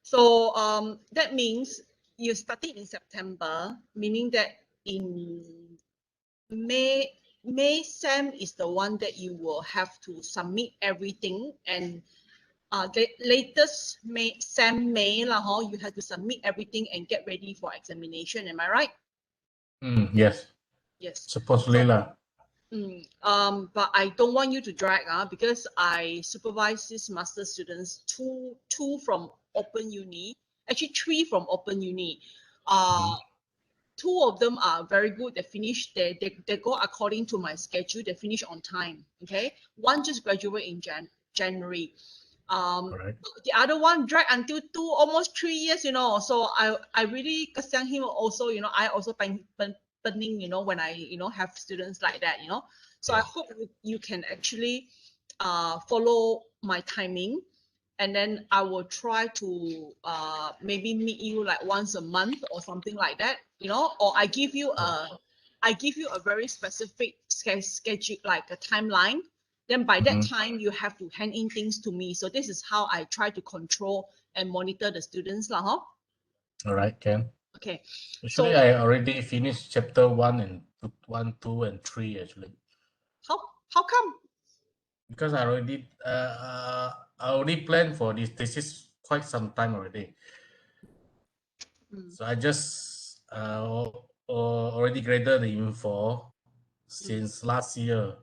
So that means you started in September, meaning that in May SEM is the one that you will have to submit everything, and the latest May lah, you have to submit everything and get ready for examination. Am I right? Yes. Yes. Supposedly lah. But I don't want you to drag because I supervise these master students, two from Open Uni, actually 3 from Open Uni. 2 of them are very good. They finish, they go according to my schedule. They finish on time. Okay, one just graduated in January. The other one dragged until almost 3 years. So I really kasihan him also. I also burning. When I have students like that. So I hope you can actually follow my timing. And then I will try to maybe meet you like once a month or something like that, or I give you a very specific schedule, like a timeline. Then by that time, you have to hand in things to me. So this is how I try to control and monitor the students, lah. All right, Ken. Okay. Actually, I already finished chapter 1, 2, and 3. Actually. How come? Because I already planned for this. This is quite some time already. So I just already graded the info since last year.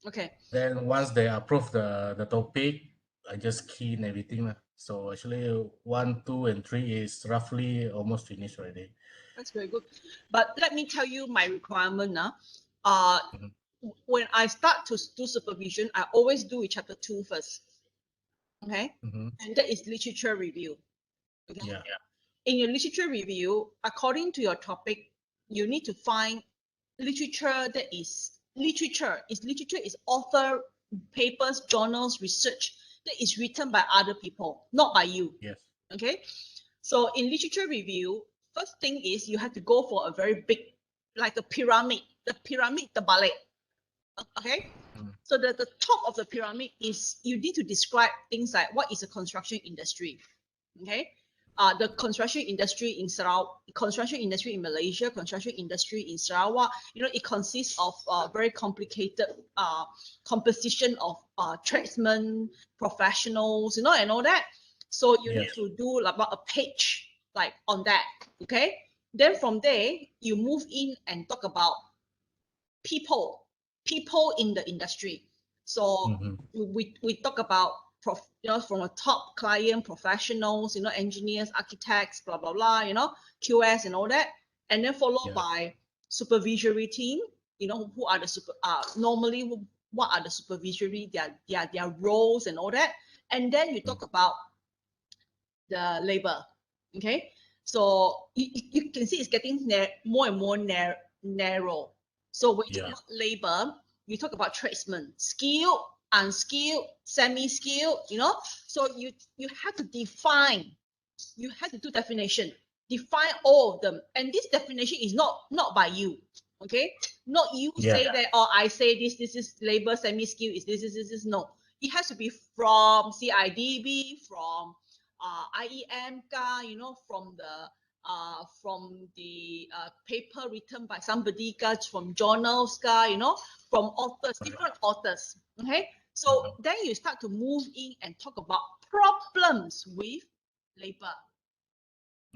Okay. Then once they approve the topic, I just key in everything. So actually 1, 2, and 3 is roughly almost finished already. That's very good. But let me tell you my requirement now. When I start to do supervision, I always do with chapter 2 first. Okay. And that is literature review. Okay? Yeah. In your literature review, according to your topic, you need to find literature that is literature is author papers, journals, research that is written by other people, not by you. Yes. Okay. So in literature review, first thing is you have to go for a very big, like a pyramid. The pyramid, the ballet. Okay. So the top of the pyramid is you need to describe things like what is a construction industry. Okay. The construction industry in Sarawak, construction industry in Malaysia, construction industry in Sarawak, it consists of very complicated composition of tradesmen, professionals, and all that. So you need to do about a page like on that. Okay. Then from there, you move in and talk about people in the industry. So we talk about from a top client, professionals, engineers, architects, blah blah blah, QS and all that, and then followed by supervisory team. Who are the normally what are the supervisory their roles and all that, and then you talk about the labor. Okay, so you can see it's getting more and more narrow. So when you talk about labor, you talk about tradesmen, skilled, unskilled, semi-skilled, so you have to define, you have to do definition, define all of them, and this definition is not by you. Okay, not you say that, oh, I say this is labor, semi-skilled is this. No, it has to be from CIDB, from IEM, from the paper written by somebody, from journals, from authors, different authors. Okay, so then you start to move in and talk about problems with labor.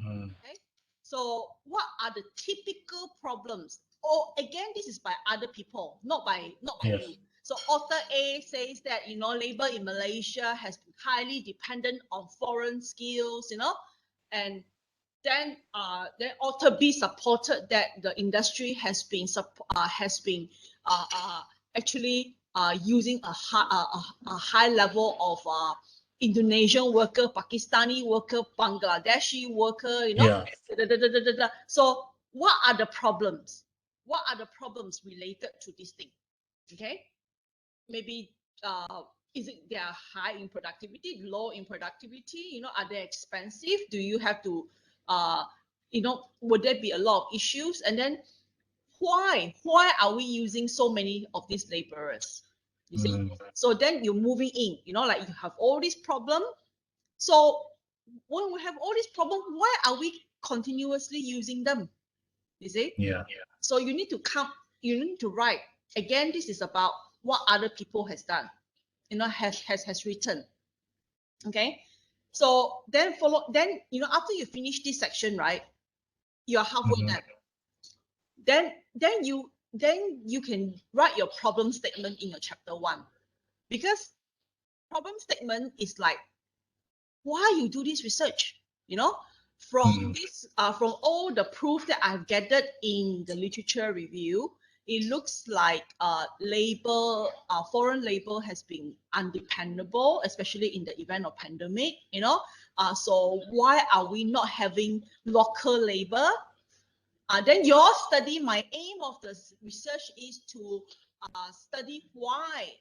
Okay, so what are the typical problems? Or again, this is by other people, not by you. So author A says that labor in Malaysia has been highly dependent on foreign skills, and then author B supported that the industry has been actually using a high level of Indonesian worker, Pakistani worker, Bangladeshi worker, So what are the problems? What are the problems related to this thing? Okay, maybe is it they are high in productivity, low in productivity? Are they expensive? Do you have to would there be a lot of issues? And then why are we using so many of these laborers? You see, so then you're moving in, like you have all this problem. So when we have all these problems, why are we continuously using them? You see? Yeah. So you need to you need to write. Again, this is about what other people has done, has written. Okay. So then after you finish this section, right? You're halfway done. Then you can write your problem statement in your chapter 1. Because problem statement is like why you do this research, from from all the proof that I've gathered in the literature review, it looks like foreign labor has been undependable, especially in the event of pandemic, so why are we not having local labor? Then your study, my aim of the research is to study why,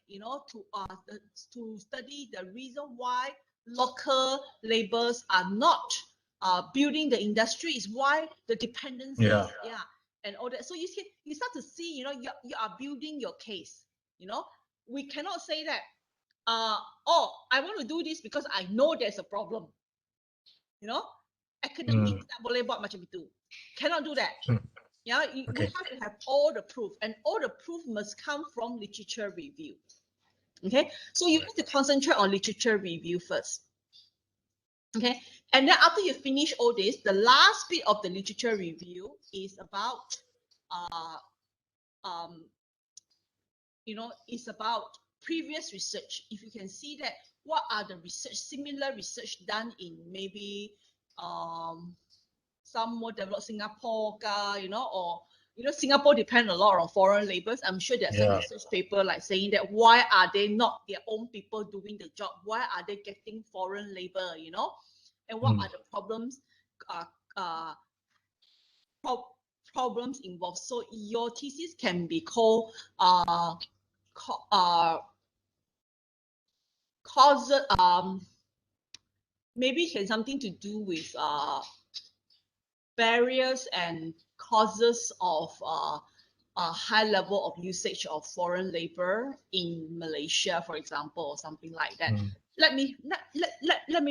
to study the reason why local laborers are not building the industry, is why the dependency, and all that. So you start to see, you are building your case. We cannot say that, oh, I want to do this because I know there's a problem. Academic tak boleh buat macam itu. Cannot do that. Yeah, we have to have all the proof, and all the proof must come from literature review. Okay, so you need to concentrate on literature review first. Okay, and then after you finish all this, the last bit of the literature review is about, it's about previous research. If you can see that, what are the similar research done in maybe some more developed Singapore, or Singapore depend a lot on foreign laborers. I'm sure there's some research paper like saying that why are they not their own people doing the job? Why are they getting foreign labor? And what are the problems? Problems involved. So your thesis can be called causes. Maybe it has something to do with barriers and causes of a high level of usage of foreign labor in Malaysia, for example, or something like that. Let me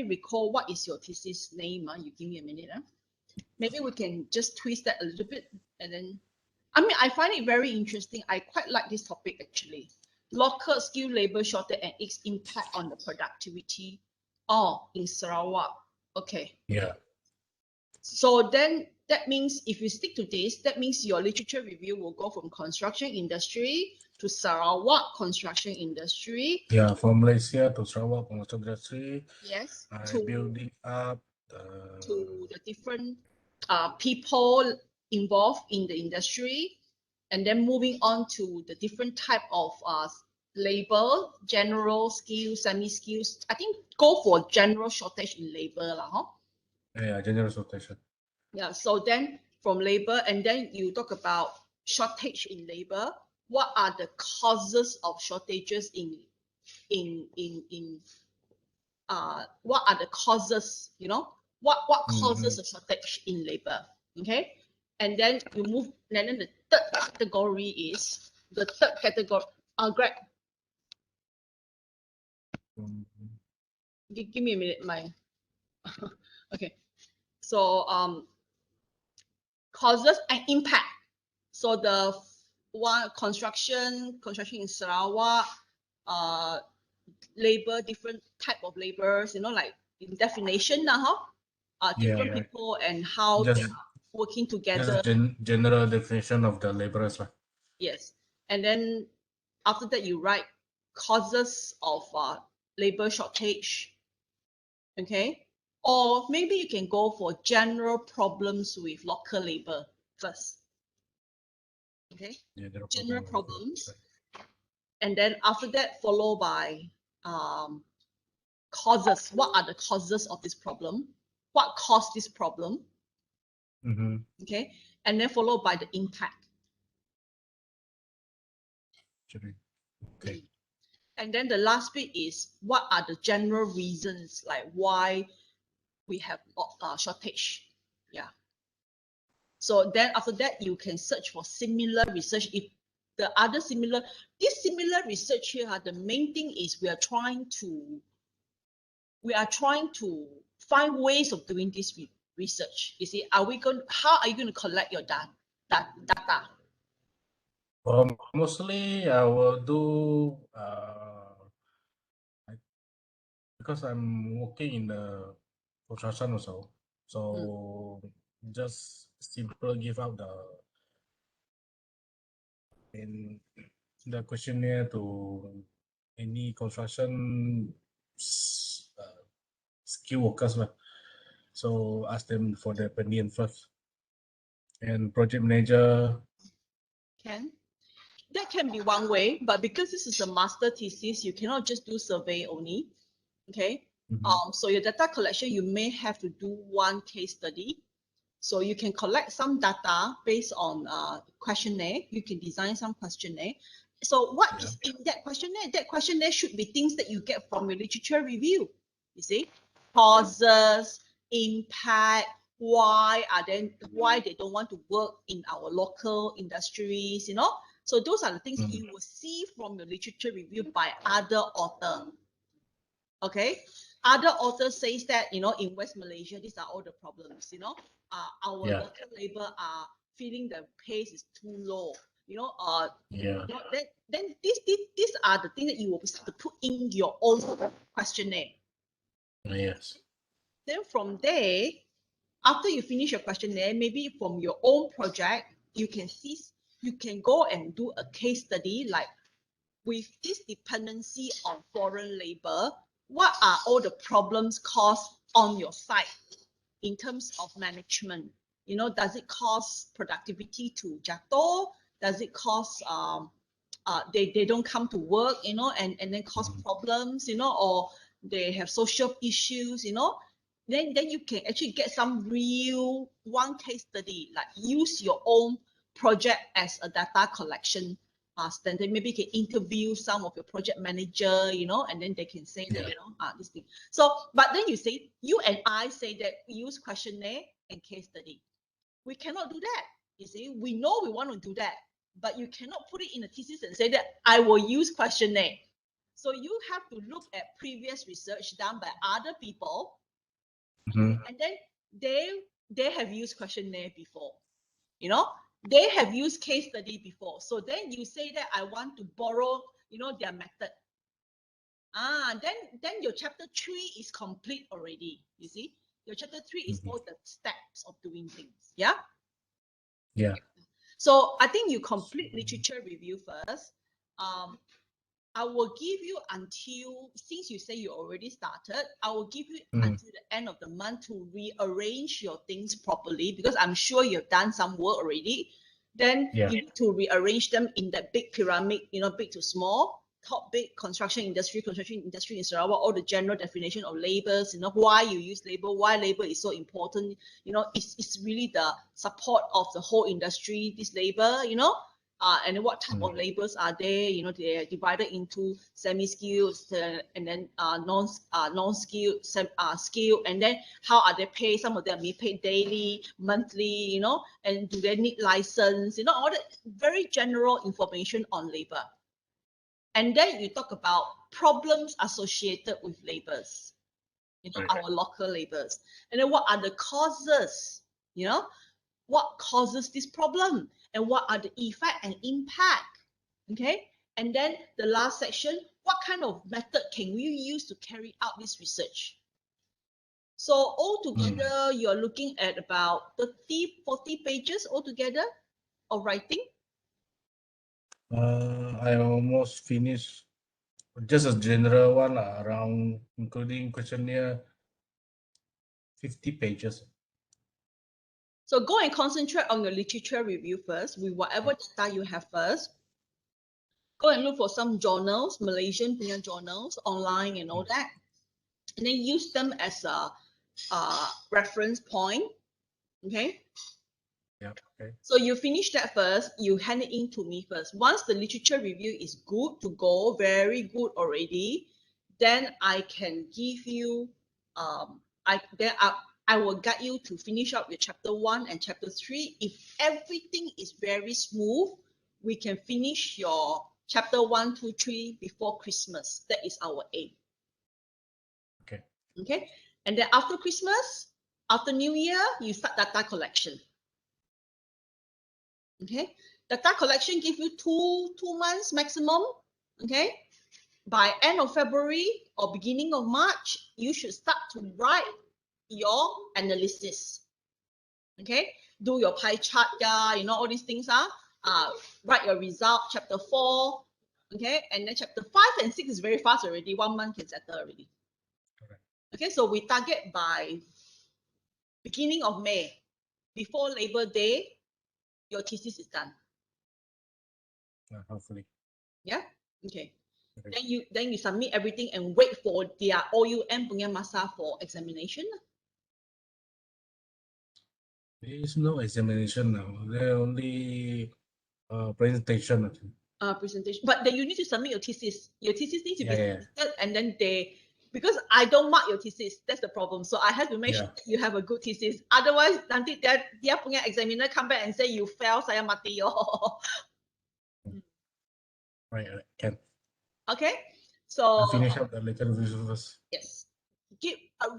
recall what is your thesis name. You give me a minute. Maybe we can just twist that a little bit, and then I find it very interesting. I quite like this topic actually. Local skilled labor shortage and its impact on the productivity in Sarawak. Okay. Yeah. So then that means if you stick to this, that means your literature review will go from construction industry to Sarawak construction industry. Yeah, from Malaysia to Sarawak construction industry. Yes. Building up to the different people involved in the industry, and then moving on to the different type of labor, general skills, semi-skills. I think go for general shortage in labor lah, Yeah, general shortage. Yeah, so then from labor, and then you talk about shortage in labor. What are the causes of shortages what are the causes, what causes a shortage in labor? Okay, and then you move, and then the third category is Greg, give me a minute, okay, so causes and impact. So the one construction in Sarawak, labor, different type of laborers, like in definition now, different people and how they are working together. Just general definition of the laborers. Yes, and then after that you write causes of labor shortage. Okay, or maybe you can go for general problems with local labor first. Okay, general problems, and then after that follow by causes. What are the causes of this problem? What caused this problem? Okay, and then followed by the impact. Okay. And then the last bit is what are the general reasons, like why we have shortage. Yeah. So then after that, you can search for similar research. If the other similar research here, the main thing is we are trying to find ways of doing this research. You see, how are you going to collect your data? Mostly I will do because I'm working in the construction also. So just simple give out the questionnaire to any construction skill workers lah. So ask them for their opinion first. And project manager. That can be one way, but because this is a master thesis, you cannot just do survey only. Okay. So your data collection, you may have to do one case study. So you can collect some data based on questionnaire. You can design some questionnaire. So what is in that questionnaire? That questionnaire should be things that you get from your literature review. You see, causes, impact, why they don't want to work in our local industries, you know. So those are the things that you will see from your literature review by other author. Okay, other authors says that, you know, in West Malaysia, these are all the problems, you know. Our local labor are feeling the pace is too low, you know. Then these are the things that you will start to put in your own questionnaire. Yes. Then from there, after you finish your questionnaire, maybe from your own project, you can go and do a case study, like with this dependency on foreign labor, what are all the problems caused on your site in terms of management? You know, does it cause productivity to jatuh? Does it cause they don't come to work, you know, and then cause problems, you know, or they have social issues, you know? Then you can actually get some real one case study, like use your own project as a data collection standard. Maybe you can interview some of your project manager, you know, and then they can say that, you know, this thing. So, but then you and I say that we use questionnaire and case study. We cannot do that. You see, we know we want to do that, but you cannot put it in a thesis and say that I will use questionnaire. So you have to look at previous research done by other people, and then they have used questionnaire before, you know, they have used case study before. So then you say that I want to borrow, you know, their method. Then your chapter 3 is complete already. You see, your chapter 3 is all the steps of doing things. Yeah. So I think you complete literature review first. I will give you until, since you say you already started, I will give you until the end of the month to rearrange your things properly, because I'm sure you've done some work already. Then you need to rearrange them in that big pyramid, you know, big to small. Top big, construction industry in Sarawak, all the general definition of labors, you know, why you use labor, why labor is so important, you know, it's really the support of the whole industry, this labor, you know. And what type of labors are there? You know, they are divided into semi-skilled and then non-skilled, skilled, and then how are they paid? Some of them may paid daily, monthly, you know, and do they need license? You know, all the very general information on labor. And then you talk about problems associated with labors, you know, our local labors, and then what are the causes? You know, what causes this problem and what are the effect and impact. Okay, and then the last section, what kind of method can we use to carry out this research? So altogether, you're looking at about 30-40 pages altogether of writing. I almost finished just a general one around, including questionnaire, 50 pages. So go and concentrate on your literature review first with whatever data you have first. Go and look for some journals, Malaysian journals online and all that, and then use them as a reference point. Okay. Okay. So you finish that first, you hand it in to me first. Once the literature review is good to go, very good already, then I can give you, I will guide you to finish up your chapter 1 and chapter 3. If everything is very smooth, we can finish your chapter 1, 2, 3 before Christmas. That is our aim. Okay. Okay. And then after Christmas, after New Year, you start data collection. Okay, data collection give you two months maximum. Okay, by end of February or beginning of March, you should start to write your analysis. Okay, do your pie chart, all these things are. Write your result, chapter 4. Okay, and then chapter 5 and 6 is very fast already. 1 month can settle already. Correct. Okay, so we target by beginning of May, before Labor Day, your thesis is done. Hopefully. Yeah. Okay. Okay. Then you submit everything and wait for their OUM punya masa for examination. There is no examination now. There only presentation. Presentation, but then you need to submit your thesis. Your thesis needs to be submitted, and then because I don't mark your thesis, that's the problem. So I have to make sure that you have a good thesis. Otherwise, nanti dia punya examiner come back and say you fail, saya mati yo. Right, can. Okay, so finish up the lecture review first. Yes,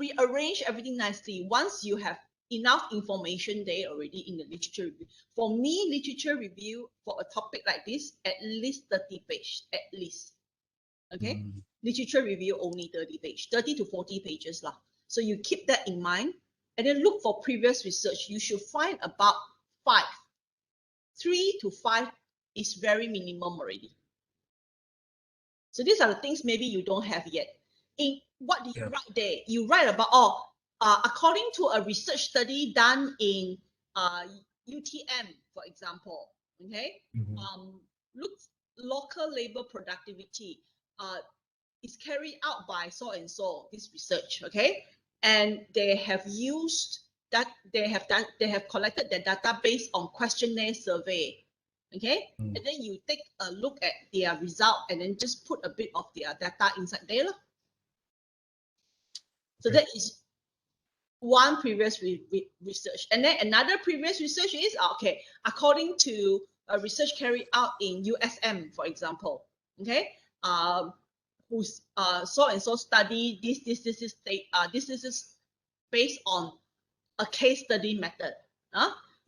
rearrange everything nicely. Once you have enough information there already in the literature review. For me, literature review for a topic like this, at least 30 pages, at least. Okay, literature review only 30 pages, 30 to 40 pages lah. So you keep that in mind, and then look for previous research. You should find about 5. 3 to 5 is very minimum already. So these are the things maybe you don't have yet. In what do you write there? You write about, according to a research study done in UTM, for example, okay, look, local labor productivity is carried out by so and so, this research, okay, and they have used that, they have collected the data based on questionnaire survey. Okay, and then you take a look at their result and then just put a bit of their data inside there. So that is one previous research. And then another previous research is, okay, according to a research carried out in USM, for example, okay, who's so and so study this is based on a case study method.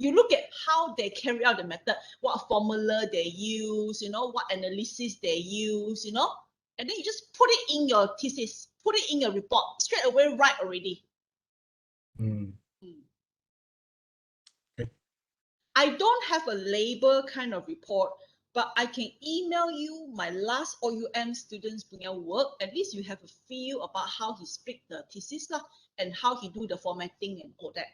You look at how they carry out the method, what formula they use, what analysis they use, and then you just put it in your thesis, put it in your report, straight away write already. Okay. I don't have a label kind of report, but I can email you my last OUM students punya work. At least you have a feel about how he split the thesis and how he do the formatting and all that.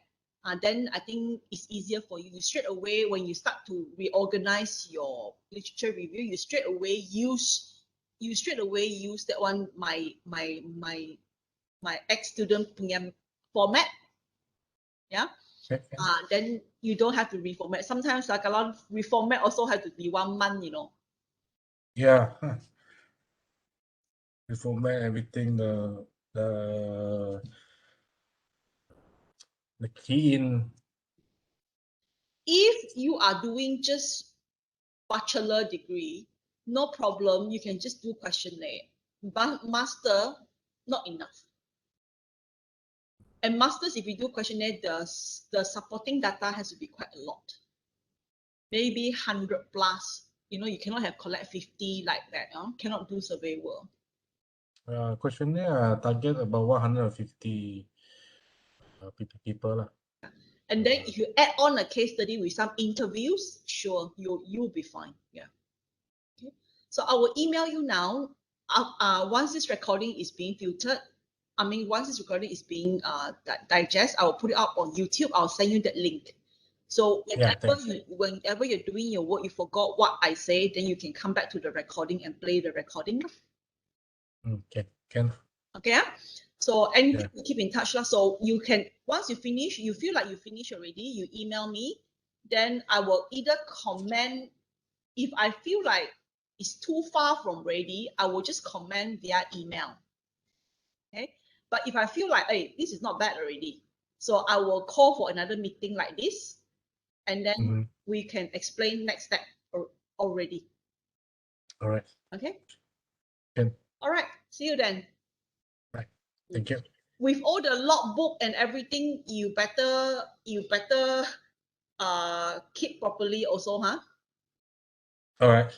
And then I think it's easier for you. Straight away, when you start to reorganize your literature review, you straight away use that one, my ex-student punya format. Yeah. Then you don't have to reformat. Sometimes like a lot of reformat also have to be 1 month, Yeah. Reformat everything, the key in. If you are doing just bachelor degree, no problem, you can just do questionnaire. But master, not enough. And masters, if you do questionnaire, the supporting data has to be quite a lot. Maybe 100 plus. You cannot have collect 50 like that. Cannot do survey work. Questionnaire target about 150 people. And then if you add on a case study with some interviews, sure, you'll be fine. Yeah. Okay. So I will email you now. Once this recording is being filtered, once this recording is being digest, I will put it up on YouTube. I'll send you that link. So whenever you're doing your work, you forgot what I say, then you can come back to the recording and play the recording. Okay, can. Okay. So anything, keep in touch. So you can, once you finish, you feel like you finish already, you email me, then I will either comment. If I feel like it's too far from ready, I will just comment via email. Okay. But if I feel like, hey, this is not bad already, so I will call for another meeting like this, and then we can explain next step already. All right. Okay. Can. All right. See you then. Right. Thank you. with all the logbook and everything, you better keep properly also, huh? All right.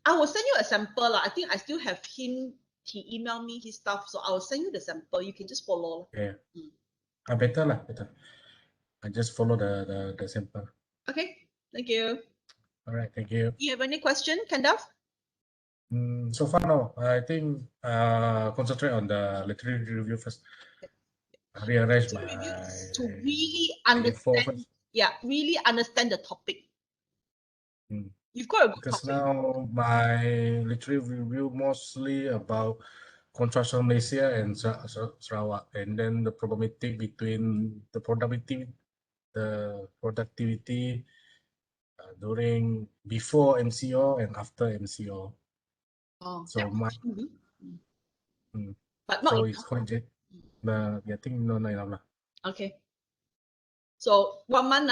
I will send you a sample. I think I still have him. He emailed me his stuff, so I will send you the sample. You can just follow. Yeah. Better lah, better. I just follow the sample. Okay. Thank you. All right. Thank you. You have any question, Kandav? So far, no. I think concentrate on the literary review first. I rearrange my Review is to really info understand. first. Yeah, really understand the topic. Mm. You've got a good Because topic. now my literary review mostly about construction Malaysia and Sarawak, and then the problematic between the productivity during before MCO and after MCO. Oh, So that my but not so enough. it's quite I think no enough lah. Okay. So 1 month,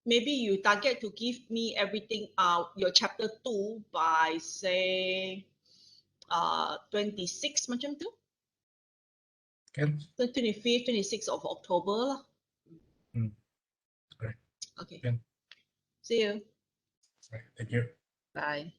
maybe you target to give me everything, your chapter 2 by say 26 macam tu. Can? 25th, 26th of October lah. Right. Okay. Can. See you. Right. Thank you. Bye.